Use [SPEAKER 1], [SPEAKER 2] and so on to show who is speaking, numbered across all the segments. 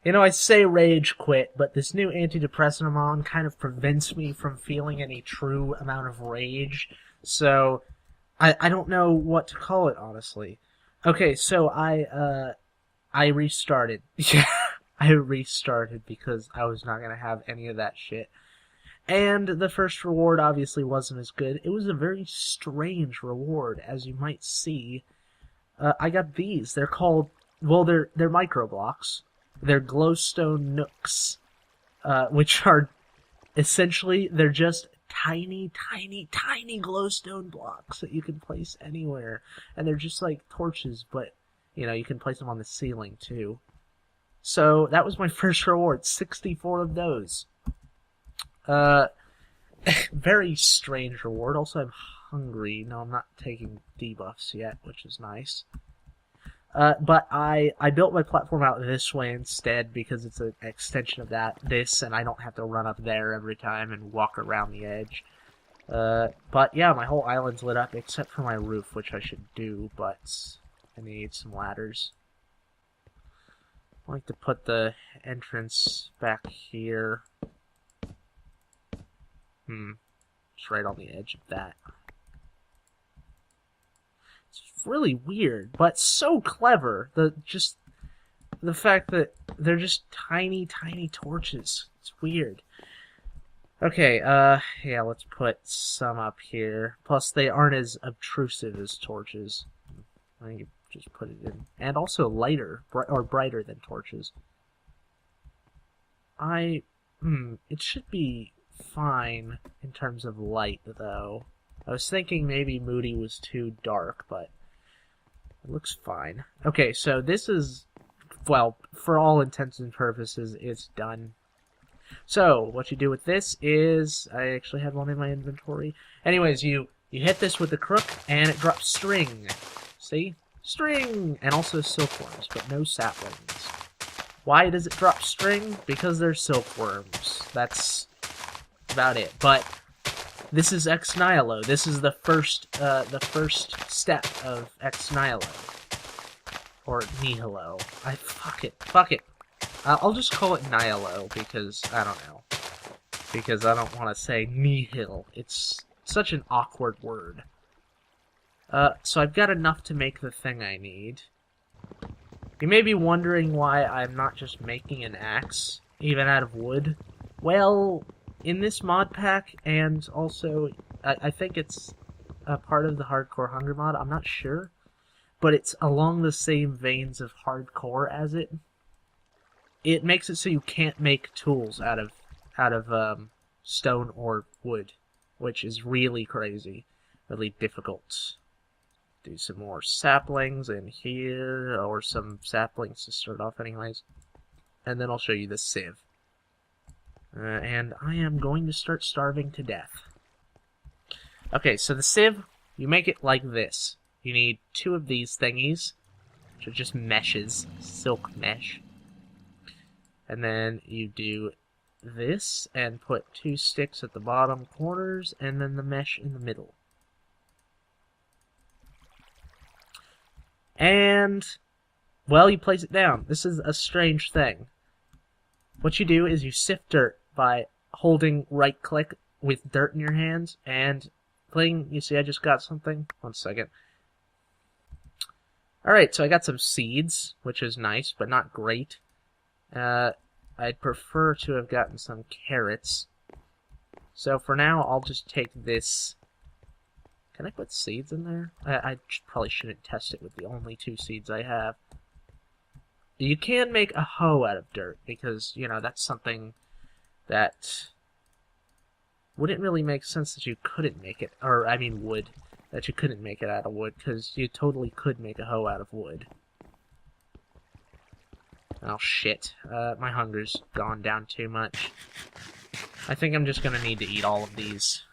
[SPEAKER 1] You know, I say rage quit, but this new antidepressant I'm on kind of prevents me from feeling any true amount of rage, so I don't know what to call it, honestly. Okay, so I restarted. Yeah, I restarted because I was not gonna have any of that shit. And the first reward obviously wasn't as good. It was a very strange reward, as you might see. I got these. They're called, well, they're micro blocks. They're glowstone nooks, which are essentially, they're just tiny, tiny, tiny glowstone blocks that you can place anywhere. And they're just like torches, but, you know, you can place them on the ceiling too. So that was my first reward, 64 of those. Very strange reward. Also, I'm hungry. No, I'm not taking debuffs yet, which is nice. But I built my platform out this way instead because it's an extension of this, and I don't have to run up there every time and walk around the edge. But yeah, my whole island's lit up except for my roof, which I should do, but I need some ladders. I like to put the entrance back here. It's right on the edge of that. It's really weird, but so clever. The fact that they're just tiny, tiny torches. It's weird. Okay, yeah, let's put some up here. Plus, they aren't as obtrusive as torches. I think you just put it in. And also lighter, or brighter than torches. It should be fine in terms of light, though. I was thinking maybe Moody was too dark, but it looks fine. Okay, so this is, well, for all intents and purposes, it's done. So, what you do with this is, I actually had one in my inventory. Anyways, you hit this with the crook, and it drops string. See? String! And also silkworms, but no saplings. Why does it drop string? Because they're silkworms. That's about it. But this is ex nihilo. This is the first step of ex nihilo, or nihilo. Fuck it. I'll just call it nihilo because I don't know. Because I don't want to say nihil. It's such an awkward word. So I've got enough to make the thing I need. You may be wondering why I'm not just making an axe, even out of wood. Well, in this mod pack, and also, I think it's a part of the Hardcore Hunger mod, I'm not sure, but it's along the same veins of Hardcore as it. It makes it so you can't make tools out of stone or wood, which is really crazy, really difficult. Do some more saplings in here, or some saplings to start off anyways, and then I'll show you the sieve. And I am going to start starving to death. Okay, so the sieve, you make it like this. You need 2 of these thingies, which are just meshes, silk mesh. And then you do this, and put 2 sticks at the bottom corners, and then the mesh in the middle. And, well, you place it down. This is a strange thing. What you do is you sift dirt by holding right-click with dirt in your hands, and cling. You see I just got something? One second. Alright, so I got some seeds, which is nice, but not great. I'd prefer to have gotten some carrots. So for now, I'll just take this. Can I put seeds in there? I probably shouldn't test it with the only 2 seeds I have. You can make a hoe out of dirt, because, you know, that's something that wouldn't really make sense that you couldn't make it, or, I mean wood, that you couldn't make it out of wood, because you totally could make a hoe out of wood. Oh shit, my hunger's gone down too much. I think I'm just gonna need to eat all of these.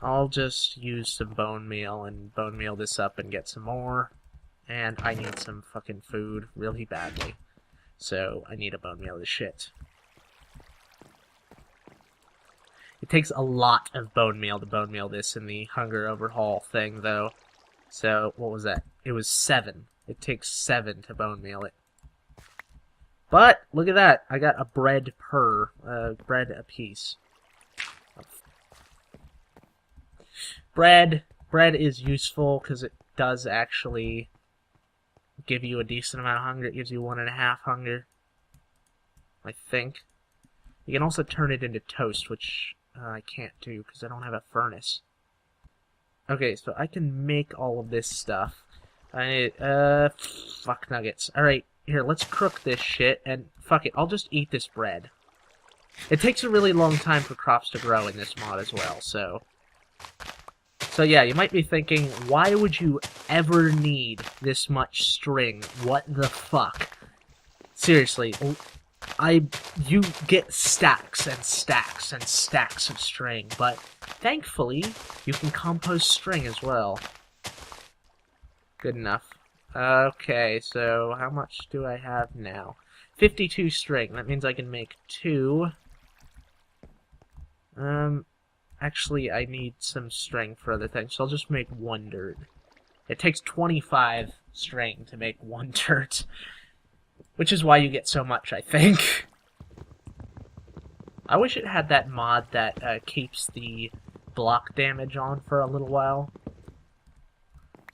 [SPEAKER 1] I'll just use some bone meal and bone meal this up and get some more. And I need some fucking food really badly. So I need to bone meal this shit. It takes a lot of bone meal to bone meal this in the hunger overhaul thing, though. So, what was that? It was 7. It takes 7 to bone meal it. But, look at that. I got a bread bread a piece. Bread is useful because it does actually give you a decent amount of hunger. It gives you 1.5 hunger, I think. You can also turn it into toast, which I can't do because I don't have a furnace. Okay, so I can make all of this stuff. I need, fuck nuggets. Alright, here, let's cook this shit, and fuck it, I'll just eat this bread. It takes a really long time for crops to grow in this mod as well, so... So yeah, you might be thinking, why would you ever need this much string? What the fuck? Seriously, you get stacks and stacks and stacks of string, but thankfully, you can compost string as well. Good enough. Okay, so how much do I have now? 52 string. That means I can make 2. Actually, I need some string for other things, so I'll just make 1 dirt. It takes 25 string to make 1 dirt, which is why you get so much, I think. I wish it had that mod that keeps the block damage on for a little while.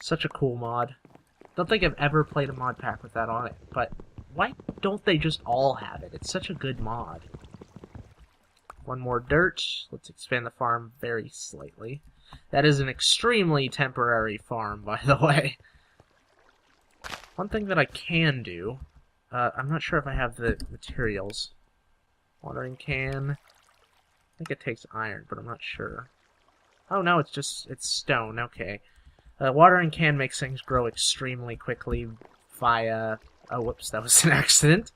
[SPEAKER 1] Such a cool mod. Don't think I've ever played a mod pack with that on it, but why don't they just all have it? It's such a good mod. 1 more dirt. Let's expand the farm very slightly. That is an extremely temporary farm, by the way. One thing that I can do, I'm not sure if I have the materials. Watering can. I think it takes iron, but I'm not sure. Oh no, it's stone, okay. Watering can makes things grow extremely quickly via... Oh, whoops, that was an accident.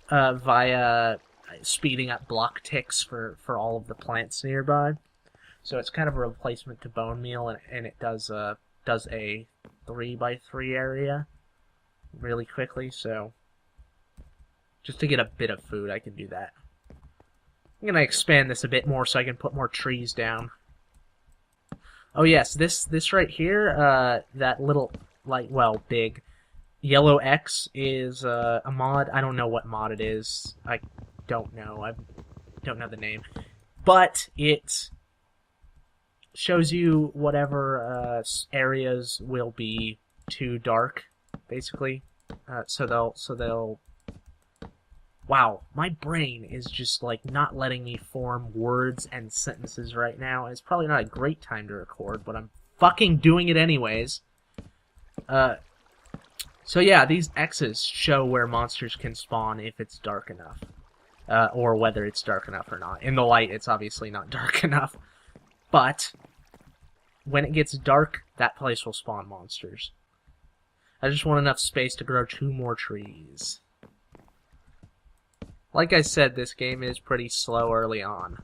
[SPEAKER 1] Via speeding up block ticks for all of the plants nearby. So it's kind of a replacement to bone meal, and it does a 3x3 area really quickly, so just to get a bit of food, I can do that. I'm going to expand this a bit more so I can put more trees down. Oh yes, this right here, that little, big yellow X is a mod. I don't know what mod it is. I don't know. I don't know the name. But it shows you whatever areas will be too dark, basically. So they'll... Wow, my brain is just, not letting me form words and sentences right now. It's probably not a great time to record, but I'm fucking doing it anyways. So yeah, these X's show where monsters can spawn if it's dark enough. Or whether it's dark enough or not. In the light, it's obviously not dark enough. But when it gets dark, that place will spawn monsters. I just want enough space to grow 2 more trees. Like I said, this game is pretty slow early on.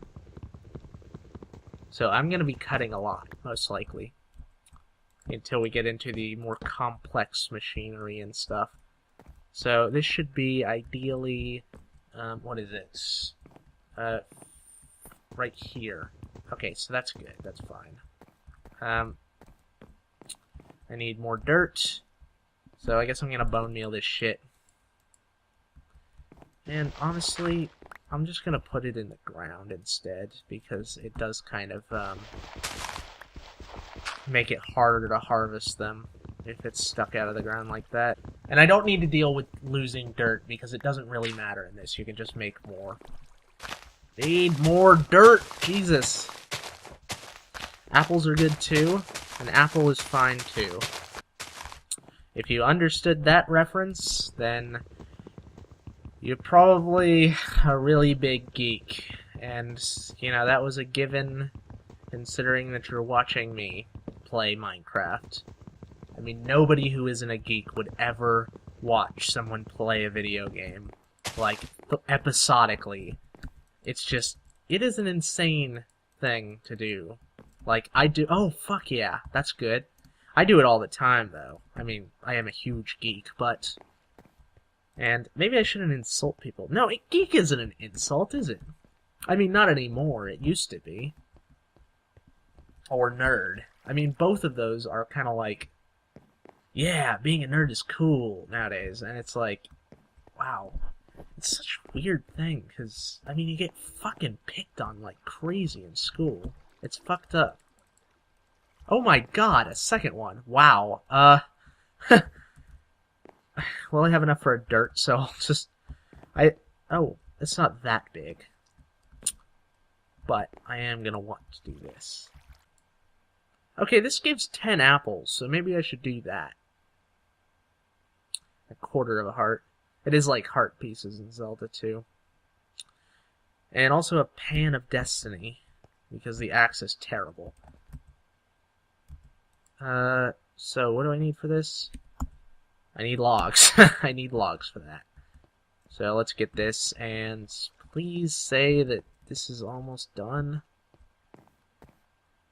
[SPEAKER 1] So I'm going to be cutting a lot, most likely. Until we get into the more complex machinery and stuff. So this should be ideally... what is this? Right here. Okay, so that's good. That's fine. I need more dirt. So I guess I'm gonna bone meal this shit. And honestly, I'm just gonna put it in the ground instead, because it does kind of make it harder to harvest them if it's stuck out of the ground like that. And I don't need to deal with losing dirt, because it doesn't really matter in this. You can just make more. Need more dirt! Jesus! Apples are good too. An apple is fine too. If you understood that reference, then you're probably a really big geek. And, you know, that was a given, considering that you're watching me play Minecraft. I mean, nobody who isn't a geek would ever watch someone play a video game, like, episodically. It's just, it is an insane thing to do. Like, I do, oh, fuck yeah, that's good. I do it all the time, though. I mean, I am a huge geek, but... And maybe I shouldn't insult people. No, geek isn't an insult, is it? I mean, not anymore. It used to be. Or nerd. I mean, both of those are kind of like... Yeah, being a nerd is cool nowadays. And it's like... Wow. It's such a weird thing, because, I mean, you get fucking picked on like crazy in school. It's fucked up. Oh my god, a second one. Wow. Well, I have enough for a dirt, so I'll just... Oh, it's not that big. But I am gonna want to do this. Okay, this gives 10 apples, so maybe I should do that. A quarter of a heart. It is like heart pieces in Zelda too. And also a pan of destiny, because the axe is terrible. So what do I need for this? I need logs. I need logs for that. So let's get this, and please say that this is almost done.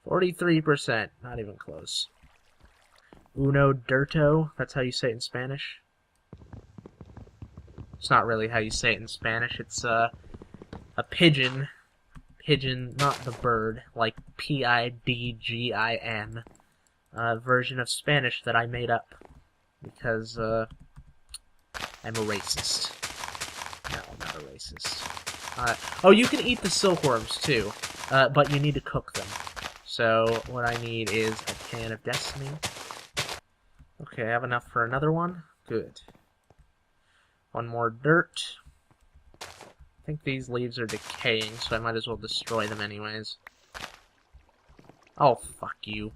[SPEAKER 1] 43%, not even close. Uno dirto, that's how you say it in Spanish. It's not really how you say it in Spanish, it's a pigeon. Pigeon, not the bird, like P-I-D-G-I-N. Version of Spanish that I made up. Because, I'm a racist. No, I'm not a racist. Oh, you can eat the silkworms, too. But you need to cook them. So, what I need is a pan of destiny. Okay, I have enough for another one. Good. One more dirt. I think these leaves are decaying, so I might as well destroy them anyways. Oh, fuck you.